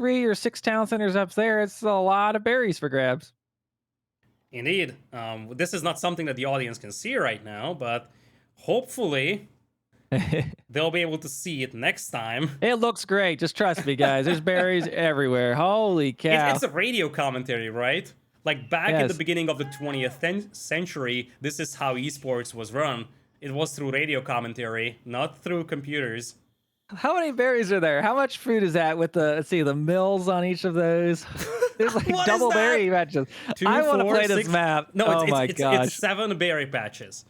3 or 6 town centers up there. It's a lot of berries for grabs. Indeed. This is not something that the audience can see right now, but hopefully they'll be able to see it next time. It looks great. Just trust me, guys. There's berries everywhere. Holy cow. It's a radio commentary, right? Like back in the Yes. beginning of the 20th century, this is how esports was run. It was through radio commentary, not through computers. How many berries are there? How much fruit is that with the, let's see, the mills on each of those? There's like What is double that? berry patches. 2, I want to 4, play 6 this map. No, oh it's, my it's, gosh. it's 7 berry patches.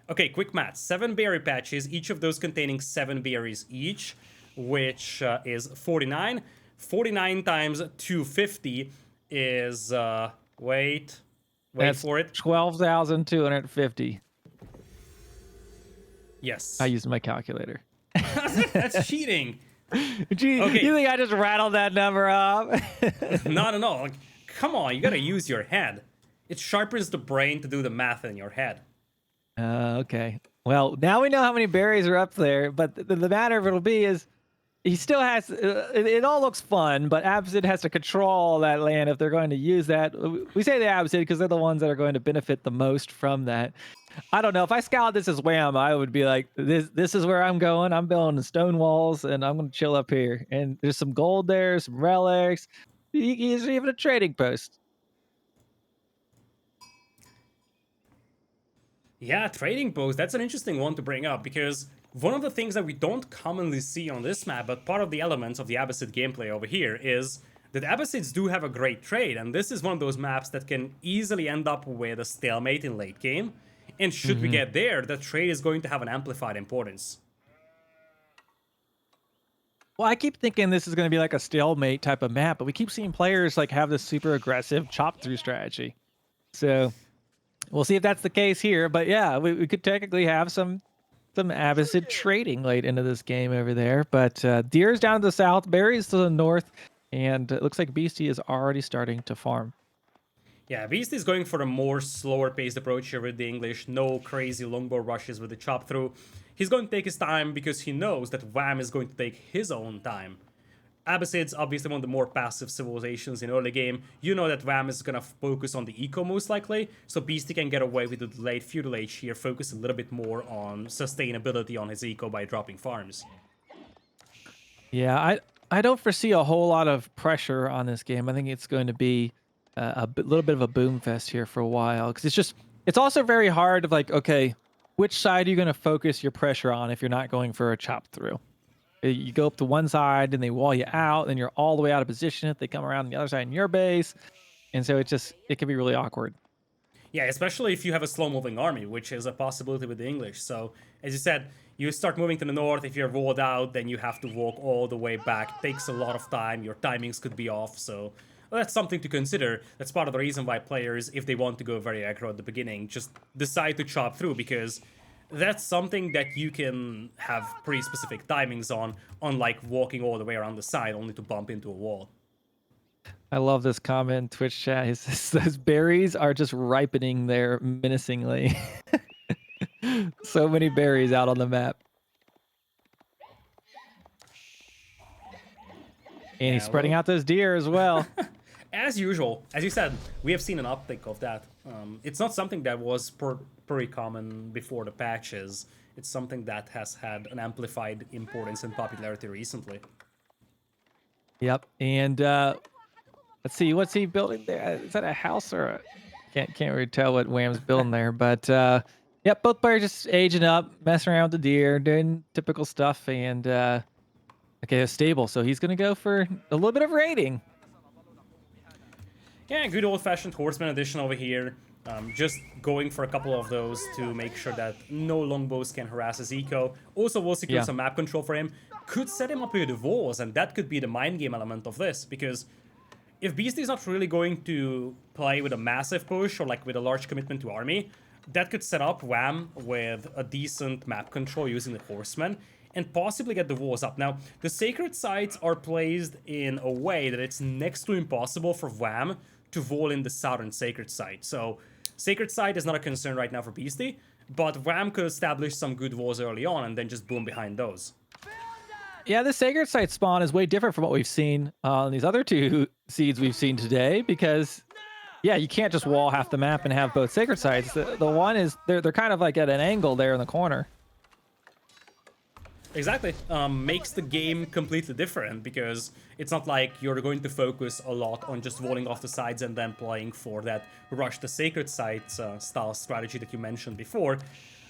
Okay, quick math. 7 berry patches, each of those containing 7 berries each, which is 49. 49 times 250 is, wait That's for it. 12,250. Yes. I used my calculator. That's cheating. Gee, Okay. you think I just rattled that number up? Not at all. Like, come on, you gotta use your head. It sharpens the brain to do the math in your head. Okay. Well, now we know how many berries are up there, but the matter of it'll be is he still has, it all looks fun, but Absid has to control that land if they're going to use that. We say the Absid because they're the ones that are going to benefit the most from that. I don't know. If I scouted this as Wham, I would be like, this is where I'm going. I'm building stone walls and I'm going to chill up here. And there's some gold there, some relics. There's even a trading post. Yeah, trading post, that's an interesting one to bring up, because one of the things that we don't commonly see on this map, but part of the elements of the Abbasid gameplay over here, is that Abbasids do have a great trade, and this is one of those maps that can easily end up with a stalemate in late game, and should we get there, the trade is going to have an amplified importance. Well, I keep thinking this is going to be like a stalemate type of map, but we keep seeing players like have this super aggressive chop through strategy. So we'll see if that's the case here. But yeah, we could technically have some Abbasid trading late into this game over there. But Deer's down to the south, Berry's to the north, and it looks like Beastie is already starting to farm. Yeah, Beast is going for a more slower paced approach here with the English. No crazy longbow rushes with the chop through. He's going to take his time because he knows that Wam is going to take his own time. Abbasid's obviously one of the more passive civilizations in early game. You know that Wam is going to focus on the eco most likely, so Beastie can get away with the late feudal age here, focus a little bit more on sustainability on his eco by dropping farms. Yeah, I don't foresee a whole lot of pressure on this game. I think it's going to be little bit of a boom fest here for a while, because it's also very hard of like, okay, which side are you going to focus your pressure on if you're not going for a chop through? You go up to one side and they wall you out, and you're all the way out of position if they come around the other side in your base, and so it can be really awkward. Yeah, especially if you have a slow-moving army, which is a possibility with the English. So, as you said, you start moving to the north. If you're walled out, then you have to walk all the way back. It takes a lot of time. Your timings could be off, so well, that's something to consider. That's part of the reason why players, if they want to go very aggro at the beginning, just decide to chop through, because that's something that you can have pretty specific timings on, unlike walking all the way around the side only to bump into a wall. I love this comment in Twitch chat. It says those berries are just ripening there menacingly. So many berries out on the map. And he's spreading out those deer as well. As usual, as you said, we have seen an uptick of that. It's not something that was pretty common before the patches. It's something that has had an amplified importance and popularity recently. Yep. And let's see, what's he building there? Is that a house or a... Can't really tell what Wham's building there, but yep, both players just aging up, messing around with the deer, doing typical stuff, and okay, a stable, so he's gonna go for a little bit of raiding. Yeah, good old-fashioned horseman addition over here. Just going for a couple of those to make sure that no longbows can harass his eco. Also will secure some map control for him. Could set him up with the walls, and that could be the mind game element of this, because if Beastie is not really going to play with a massive push or like with a large commitment to army, that could set up Wham with a decent map control using the horsemen and possibly get the walls up. Now, the sacred sites are placed in a way that it's next to impossible for Wham to wall in the southern sacred site. So, sacred site is not a concern right now for Beastie, but Wham could establish some good walls early on and then just boom behind those. Yeah, the Sacred Site spawn is way different from what we've seen on these other two seeds we've seen today because, yeah, you can't just wall half the map and have both Sacred Sites. The one is, they're kind of like at an angle there in the corner. Exactly. Makes the game completely different because it's not like you're going to focus a lot on just walling off the sides and then playing for that rush the Sacred Sites style strategy that you mentioned before.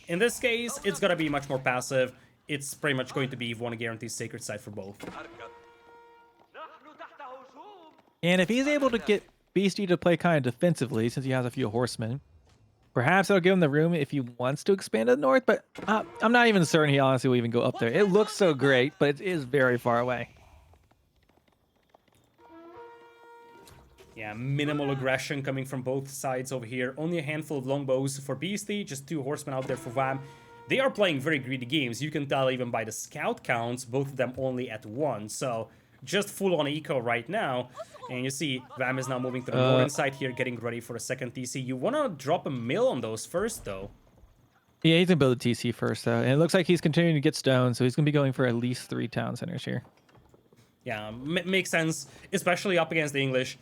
In this case, it's gonna be much more passive. It's pretty much going to be one guaranteed Sacred Site for both. And if he's able to get Beastyqt to play kind of defensively, since he has a few horsemen, perhaps that'll give him the room if he wants to expand to the north, but I'm not even certain he honestly will even go up there. It looks so great, but it is very far away. Yeah, minimal aggression coming from both sides over here. Only a handful of longbows for Beastyqt, just 2 horsemen out there for Wam. They are playing very greedy games. You can tell even by the scout counts, both of them only at 1. So just full on eco right now. And you see, Wam is now moving to the northern side here, getting ready for a second TC. You want to drop a mill on those first, though. Yeah, he's going to build a TC first, though. And it looks like he's continuing to get stone, so he's going to be going for at least 3 town centers here. Yeah, makes sense, especially up against the English.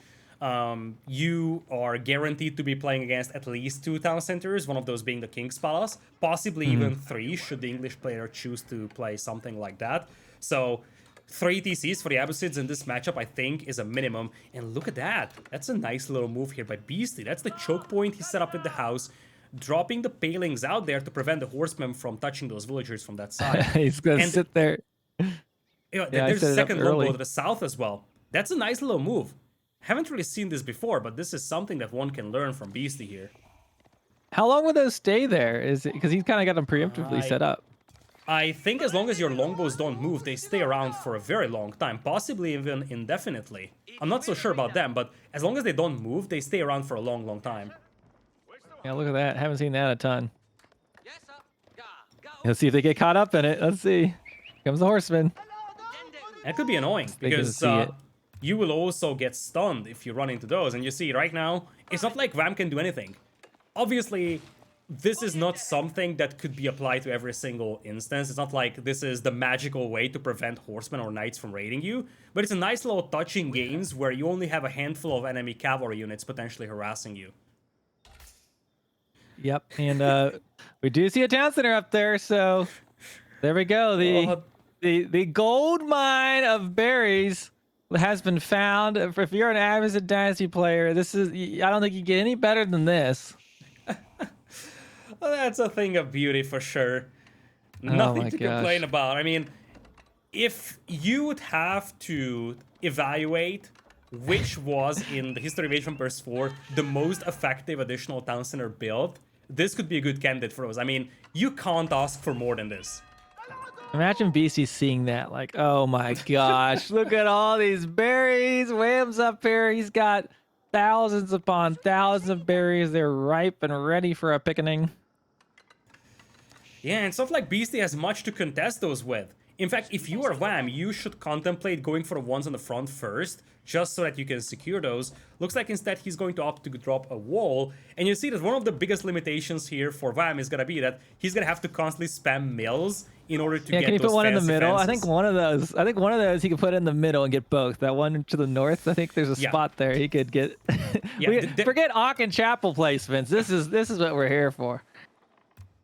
You are guaranteed to be playing against at least 2 town centers, one of those being the King's Palace, possibly even 3, should the English player choose to play something like that. So 3 TCs for the Abbasids in this matchup, I think, is a minimum. And look at that. That's a nice little move here by Beastyqt. That's the choke point he set up with the house, dropping the palings out there to prevent the horsemen from touching those villagers from that side. He's going to sit there. You know, Yeah, there's a second longbow early to the south as well. That's a nice little move. Haven't really seen this before, but this is something that one can learn from Beastyqt here. How long will those stay there? Is it because he's kind of got them preemptively set up? I think as long as your longbows don't move, they stay around for a very long time, possibly even indefinitely. I'm not so sure about them, but as long as they don't move, they stay around for a long, long time. Yeah, look at that. Haven't seen that a ton. Let's see if they get caught up in it. Let's see. Here comes the horseman. That could be annoying because you will also get stunned if you run into those. And you see right now, it's not like Wam can do anything. Obviously, this is not something that could be applied to every single instance. It's not like this is the magical way to prevent horsemen or knights from raiding you. But it's a nice little touch in games where you only have a handful of enemy cavalry units potentially harassing you. Yep, and we do see a town center up there, so there we go. The gold mine of berries has been found. If you're an Abbassid Dynasty player, this is, I don't think you get any better than this. Well, that's a thing of beauty for sure. Nothing to complain about. I mean, if you would have to evaluate which was in the history of Age of Empires 4 the most effective additional town center build, this could be a good candidate for us. I mean, you can't ask for more than this. Imagine BC seeing that, like, oh my gosh, look at all these berries. Wham's up here. He's got thousands upon thousands of berries. They're ripe and ready for a pickening. Yeah, and it's not like Beastyqt has much to contest those with. In fact, if you are Wam, you should contemplate going for the ones on the front first, just so that you can secure those. Looks like instead he's going to opt to drop a wall. And you see that one of the biggest limitations here for Wam is going to be that he's going to have to constantly spam mills in order to get those. Can you put one in the middle? Fences. I think one of those he could put in the middle and get both. That one to the north, I think there's a spot there he could get. Forget Aachen Chapel placements. This is what we're here for.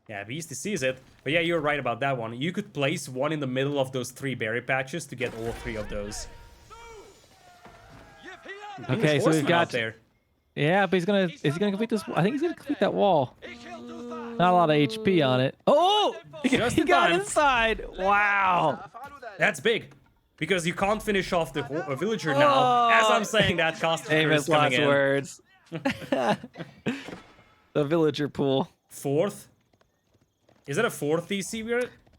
Yeah, Beastyqt sees it. But yeah, you're right about that one. You could place one in the middle of those 3 berry patches to get all 3 of those. Okay, so we've got there. Yeah, but is he gonna complete this? I think he's gonna complete that wall. Not a lot of HP on it. Oh, he got inside. Wow, that's big. Because you can't finish off the villager now. As I'm saying that, cost famous last words. The villager pool. 4th. Is it a 4th DC?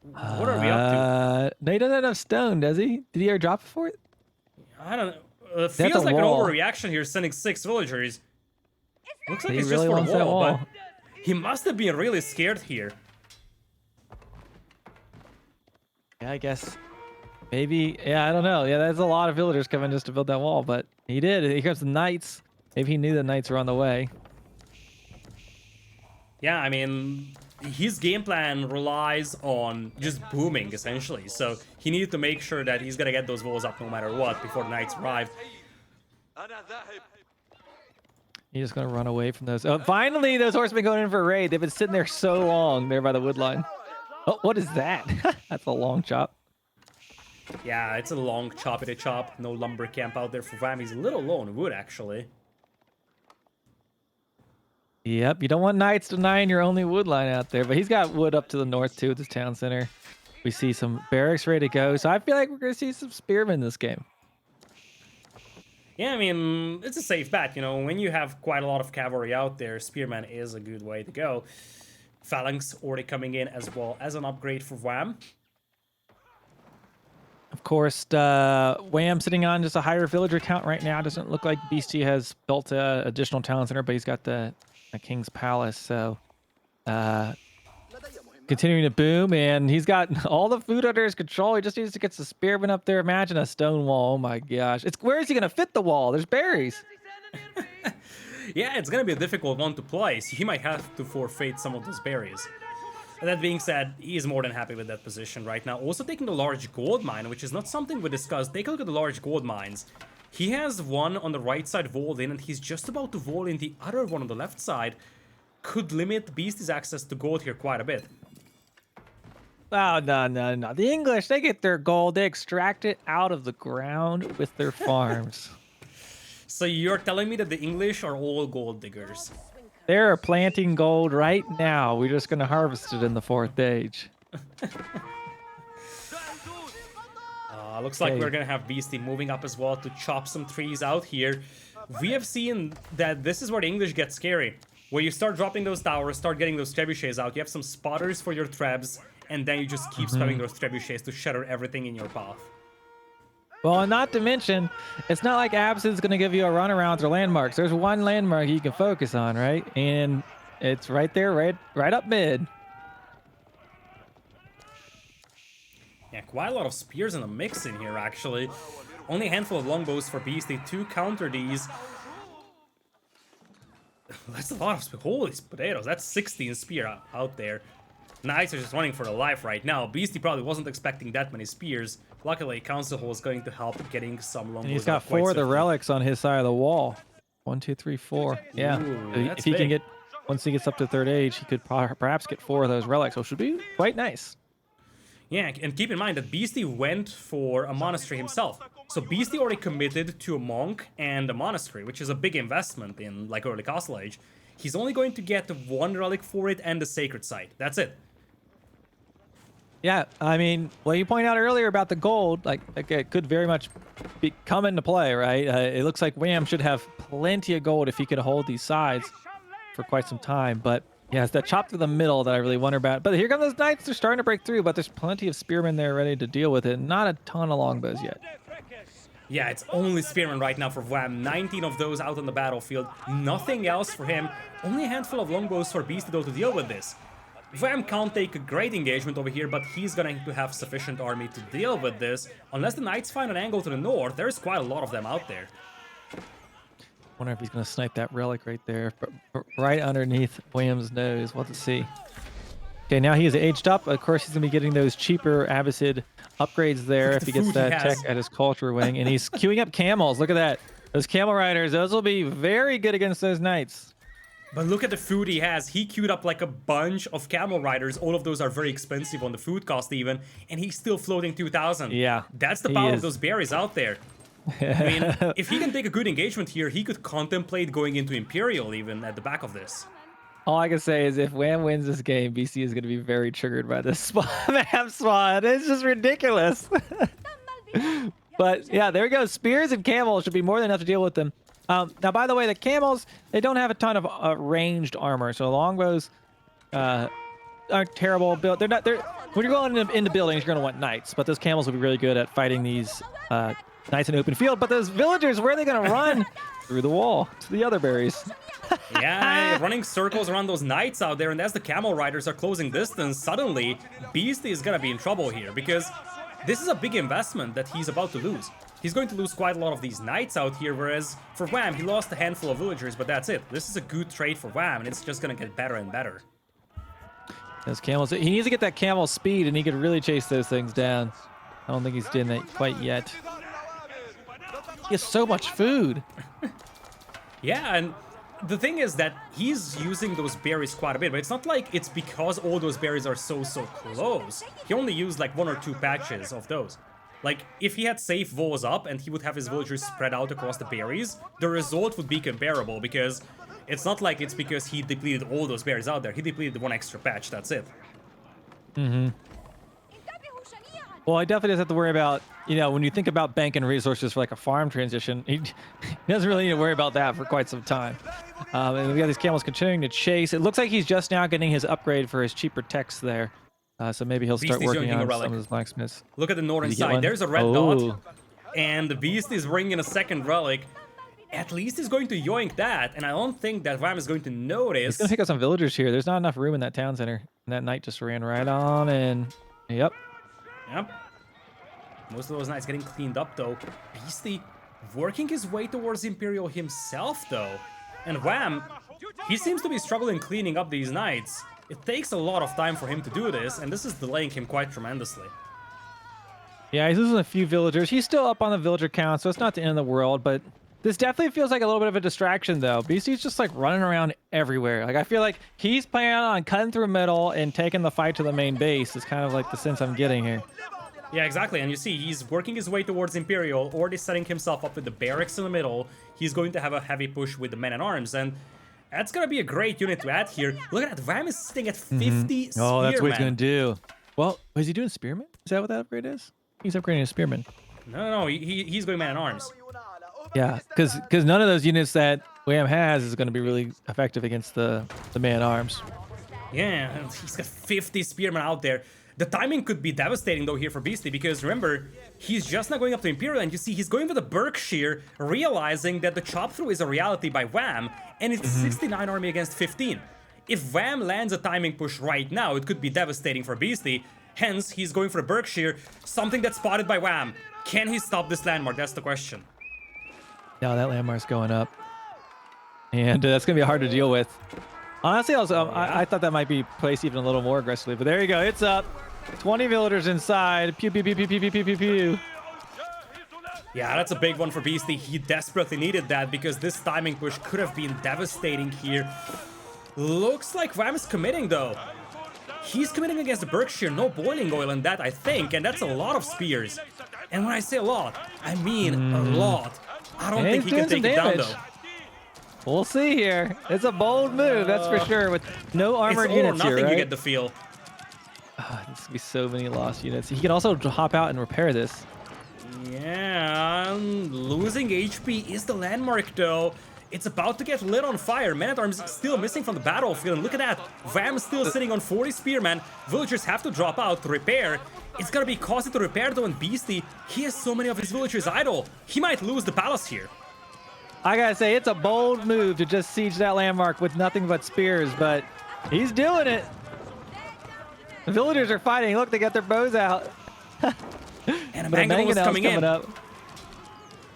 What are we up to? No, he doesn't have enough stone, does he? Did he airdrop it for it? I don't know. It feels like an overreaction here, sending 6 villagers. Looks like it's just for a wall, but he must have been really scared here. Yeah, I guess. Maybe. Yeah, I don't know. Yeah, there's a lot of villagers coming just to build that wall, but he did. Here comes the knights. Maybe he knew the knights were on the way. Yeah, I mean, his game plan relies on just booming, essentially. So he needed to make sure that he's gonna get those walls up no matter what before the knights arrive. He's just gonna run away from those. Oh, finally, those horsemen going in for a raid. They've been sitting there so long there by the wood line. Oh, what is that? That's a long chop. Yeah, it's a long choppity chop. No lumber camp out there for Wam. He's a little low on wood, actually. Yep, you don't want knights denying your only wood line out there, but he's got wood up to the north too at this town center. We see some barracks ready to go, so I feel like we're gonna see some spearmen this game. Yeah, I mean, it's a safe bet, you know, when you have quite a lot of cavalry out there, spearman is a good way to go. Phalanx already coming in as well as an upgrade for Wam. Of course, Wam sitting on just a higher villager count right now. Doesn't look like Beastie has built a additional town center, but he's got the King's Palace, so continuing to boom, and he's got all the food under his control. He just needs to get the spearmen up there. Imagine a stone wall. Oh my gosh. Where is he going to fit the wall? There's berries. Yeah, it's going to be a difficult one to place. He might have to forfeit some of those berries. And that being said, he is more than happy with that position right now. Also taking the large gold mine, which is not something we discussed. Take a look at the large gold mines. He has one on the right side walled in, and he's just about to wall in the other one on the left side. Could limit Beastie's access to gold here quite a bit. Oh, no. The English, they get their gold. They extract it out of the ground with their farms. So you're telling me that the English are all gold diggers? They're planting gold right now. We're just going to harvest it in the 4th age. Looks like we're going to have Beastie moving up as well to chop some trees out here. We have seen that this is where the English get scary. Where you start dropping those towers, start getting those trebuchets out. You have some spotters for your trebs, and then you just keep spamming those trebuchets to shatter everything in your path. Well, and not to mention, it's not like Absid's going to give you a runaround through landmarks. There's one landmark you can focus on, right? And it's right there, right up mid. Yeah, quite a lot of spears in the mix in here, actually. Only a handful of longbows for Beastie to counter these. That's a lot of holy potatoes. That's 16 spear out there. Knights are just running for their life right now. Beastie probably wasn't expecting that many spears. Luckily, Council Hall is going to help getting some longbows. And he's got 4 of the relics on his side of the wall. 1, 2, 3, 4. Yeah. Ooh, if he can get, once he gets up to 3rd age, he could perhaps get 4 of those relics, which would be quite nice. Yeah, and keep in mind that Beastie went for a monastery himself. So Beastie already committed to a monk and a monastery, which is a big investment in like early Castle Age. He's only going to get 1 relic for it and the sacred site. That's it. Yeah, I mean, well, you pointed out earlier about the gold, like it could very much come into play, right? It looks like Wam should have plenty of gold if he could hold these sides for quite some time, but yeah, it's that chop to the middle that I really wonder about. But here come those knights. They're starting to break through, but there's plenty of spearmen there ready to deal with it. Not a ton of longbows yet. Yeah, it's only spearmen right now for Wam. 19 of those out on the battlefield. Nothing else for him. Only a handful of longbows for Beastie though to deal with this. Wam can't take a great engagement over here, but he's going to have sufficient army to deal with this. Unless the knights find an angle to the north, there's quite a lot of them out there. Wonder if he's going to snipe that relic right there, right underneath Wam's nose. We'll have to see. Okay, now he is aged up. Of course, he's going to be getting those cheaper Abbasid upgrades there if he gets that tech at his culture wing. And he's queuing up camels. Look at that. Those camel riders, those will be very good against those knights. But look at the food he has. He queued up like a bunch of camel riders. All of those are very expensive on the food cost even. And he's still floating 2,000. Yeah. That's the power of those berries out there. I mean, if he can take a good engagement here, he could contemplate going into Imperial even at the back of this. All I can say is if Wam wins this game, BC is going to be very triggered by this map spawn. It's just ridiculous. But yeah, there we go. Spears and camels should be more than enough to deal with them. Now, by the way, the camels, they don't have a ton of ranged armor. So longbows aren't terrible built. They're not. When you're going into buildings, you're going to want knights. But those camels will be really good at fighting these knights in open field. But those villagers, where are they going to run? Through the wall to the other berries. Yeah, running circles around those knights out there, and as the camel riders are closing distance, suddenly Beastie is gonna be in trouble here, because this is a big investment that he's about to lose. He's going to lose quite a lot of these knights out here, whereas for Wam, he lost a handful of villagers, but that's it. This is a good trade for Wam, and it's just gonna get better and better. Those camels. He needs to get that camel speed, and he could really chase those things down. I don't think he's doing that quite yet. He has so much food. Yeah, and the thing is that he's using those berries quite a bit, but it's not like it's because all those berries are so close. He only used like 1 or 2 patches of those. Like, if he had safe Vols up and he would have his villagers spread out across the berries, the result would be comparable, because it's not like it's because he depleted all those berries out there. He depleted 1 extra patch, that's it. Mm-hmm. Well, I definitely doesn't have to worry about, you know, when you think about banking resources for like a farm transition, he doesn't really need to worry about that for quite some time. And we got these camels continuing to chase. It looks like he's just now getting his upgrade for his cheaper techs there. So maybe he'll start working on some of his blacksmiths. Look at the northern side. There's a red dot. And the Beast is bringing a second relic. At least he's going to yoink that. And I don't think that Wam is going to notice. He's going to pick up some villagers here. There's not enough room in that town center. And that knight just ran right on in. Yep. Yep. Most of those knights getting cleaned up, though. Beasty working his way towards Imperial himself, though. And Wam, he seems to be struggling cleaning up these knights. It takes a lot of time for him to do this, and this is delaying him quite tremendously. Yeah, he's losing a few villagers. He's still up on the villager count, so it's not the end of the world, but this definitely feels like a little bit of a distraction, though. Beasty's just, like, running around everywhere. Like, I feel like he's planning on cutting through middle and taking the fight to the main base is kind of, like, the sense I'm getting here. Yeah, exactly, and you see, he's working his way towards Imperial, already setting himself up with the barracks in the middle. He's going to have a heavy push with the men-at-arms, and that's gonna be a great unit to add here. Look at that, Wam is sitting at 50 spearmen. Oh, that's what he's gonna do. Well, is he doing spearmen? Is that what that upgrade is? He's upgrading a spearman. No, he's going man-at-arms. Yeah, because none of those units that Wam has is gonna be really effective against the man-at-arms. Yeah, he's got 50 spearmen out there. The timing could be devastating, though, here for Beasty, because remember, he's just not going up to Imperial, and you see he's going for the Berkshire, realizing that the chop-through is a reality by Wam, and it's 69 army against 15. If Wam lands a timing push right now, it could be devastating for Beasty. Hence, he's going for the Berkshire, something that's spotted by Wam. Can he stop this landmark? That's the question. No, that landmark's going up. And that's going to be hard to deal with. Honestly, I thought that might be placed even a little more aggressively, but there you go. It's up. 20 villagers inside. Pew, pew, pew, pew, pew, pew, pew, pew, pew. Yeah, that's a big one for Beasty. He desperately needed that because this timing push could have been devastating here. Looks like Wam is committing, though. He's committing against the Berkshire. No boiling oil in that, I think, and that's a lot of spears. And when I say a lot, I mean a lot. I don't think he can take it down, though. We'll see here. It's a bold move, that's for sure, with no armored units here, right? You get the feel. There's gonna be so many lost units. He can also hop out and repair this. Yeah, losing HP is the landmark, though. It's about to get lit on fire. Men-at-arms still missing from the battlefield. And look at that. Wam still sitting on 40 spearmen. Villagers have to drop out to repair. It's gonna be costly to repair, though, and Beasty, he has so many of his villagers idle. He might lose the palace here. I gotta say, it's a bold move to just siege that landmark with nothing but spears, but he's doing it. The villagers are fighting. Look, they got their bows out. And a Mangonel's coming in. Up.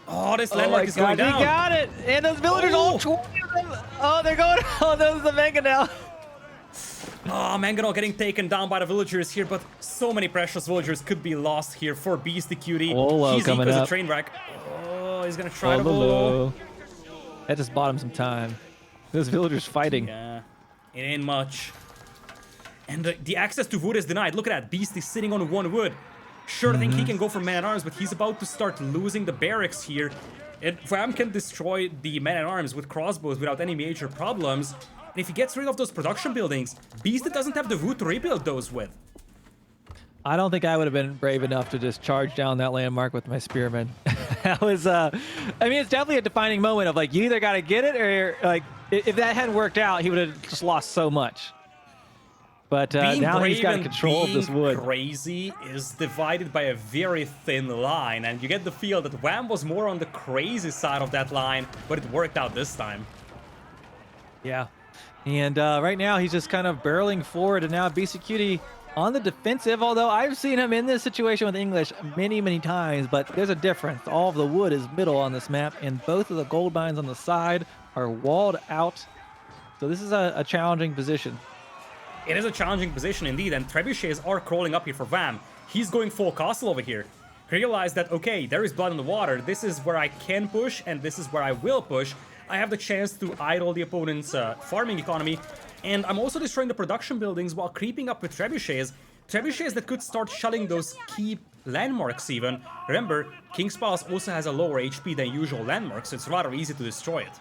Oh, this landmark is going down. He got it. And those villagers, all 20 of them. Oh, they're going. Oh, those are the Mangonel. Oh, Mangonel getting taken down by the villagers here, but so many precious villagers could be lost here for Beastyqt. Wololo He's coming equal as up. a train wreck. Oh, he's gonna try to Wololo. That just bought him some time. Those villagers fighting. Yeah, it ain't much. And the access to wood is denied. Look at that. Beast is sitting on 1 wood. Sure, I think he can go for man-at-arms, but he's about to start losing the barracks here. And Wam can destroy the man-at-arms with crossbows without any major problems. And if he gets rid of those production buildings, Beast doesn't have the wood to rebuild those with. I don't think I would have been brave enough to just charge down that landmark with my spearmen. That was, I mean, it's definitely a defining moment of like, you either got to get it or like, if that hadn't worked out, he would have just lost so much. But now he's got control of this wood. Crazy is divided by a very thin line, and you get the feel that Wam was more on the crazy side of that line, but it worked out this time. Yeah. And right now he's just kind of barreling forward, and now Beastyqt on the defensive, although I've seen him in this situation with English many, many times, but there's a difference. All of the wood is middle on this map, and both of the gold mines on the side are walled out. So this is a challenging position. It is a challenging position indeed, and trebuchets are crawling up here for Wam. He's going full castle over here. He realized that, okay, there is blood in the water. This is where I can push, and this is where I will push. I have the chance to idle the opponent's farming economy, and I'm also destroying the production buildings while creeping up with trebuchets. Trebuchets that could start shelling those key landmarks even. Remember, King's Palace also has a lower HP than usual landmarks, so it's rather easy to destroy it.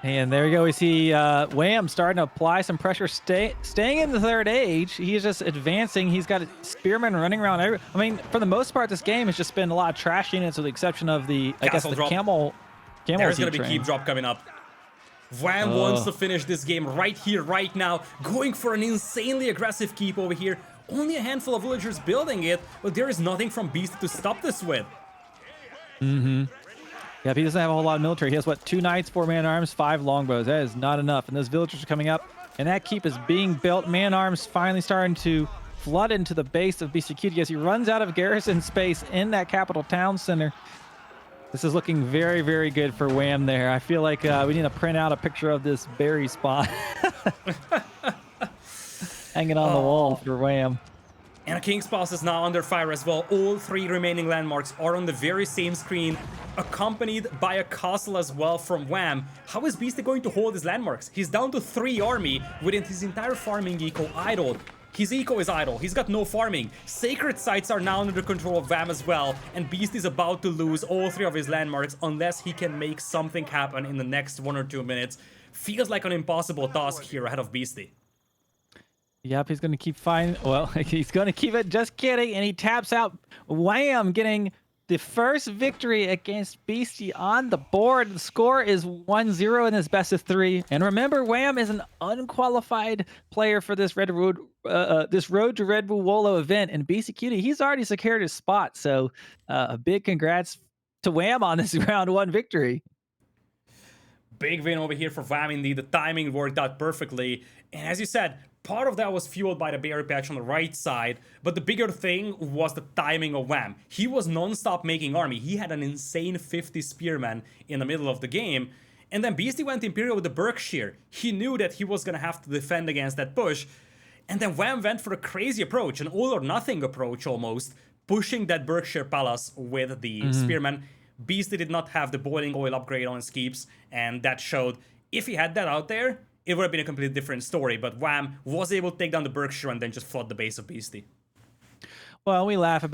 And there you go. We see Wam starting to apply some pressure, staying in the third age. He's just advancing. He's got spearmen running around. I mean, for the most part, this game has just been a lot of trash units, with the exception of the, I guess, the camel. There's going to be keep drop coming up. Wam wants to finish this game right here, right now, going for an insanely aggressive keep over here. Only a handful of villagers building it, but there is nothing from Beastyqt to stop this with. Yeah, he doesn't have a whole lot of military. He has, what, 2 knights, 4 man-arms, 5 longbows. That is not enough. And those villagers are coming up, and that keep is being built. Man-arms finally starting to flood into the base of Beastyqt as he runs out of garrison space in that capital town center. This is looking very, very good for Wam there. I feel like we need to print out a picture of this berry spot. Hanging on the wall for Wam. And King's Palace is now under fire as well. All 3 remaining landmarks are on the very same screen, accompanied by a castle as well from Wam. How is Beastyqt going to hold his landmarks? He's down to 3 army within his entire farming eco idled. His eco is idle. He's got no farming. Sacred sites are now under the control of Wam as well, and Beastyqt is about to lose all 3 of his landmarks unless he can make something happen in the next 1 or 2 minutes. Feels like an impossible task here ahead of Beastyqt. Yep, he's going to keep finding... Well, he's going to keep it. Just kidding. And he taps out. Wam getting the first victory against Beastyqt on the board. The score is 1-0 in this best of 3. And remember, Wam is an unqualified player for this Road to Red Bull Wololo event. And Beastyqt, he's already secured his spot. So a big congrats to Wam on this round 1 victory. Big win over here for Wam indeed. The timing worked out perfectly. And as you said, part of that was fueled by the berry patch on the right side, but the bigger thing was the timing of Wam. He was non-stop making army. He had an insane 50 spearmen in the middle of the game, and then Beastyqt went Imperial with the Berkshire. He knew that he was going to have to defend against that push, and then Wam went for a crazy approach, an all-or-nothing approach almost, pushing that Berkshire Palace with the spearmen. Beastyqt did not have the boiling oil upgrade on his keeps, and that showed. If he had that out there, it would have been a completely different story, but Wam was able to take down the Berkshire and then just flood the base of Beastyqt. Well, we laugh about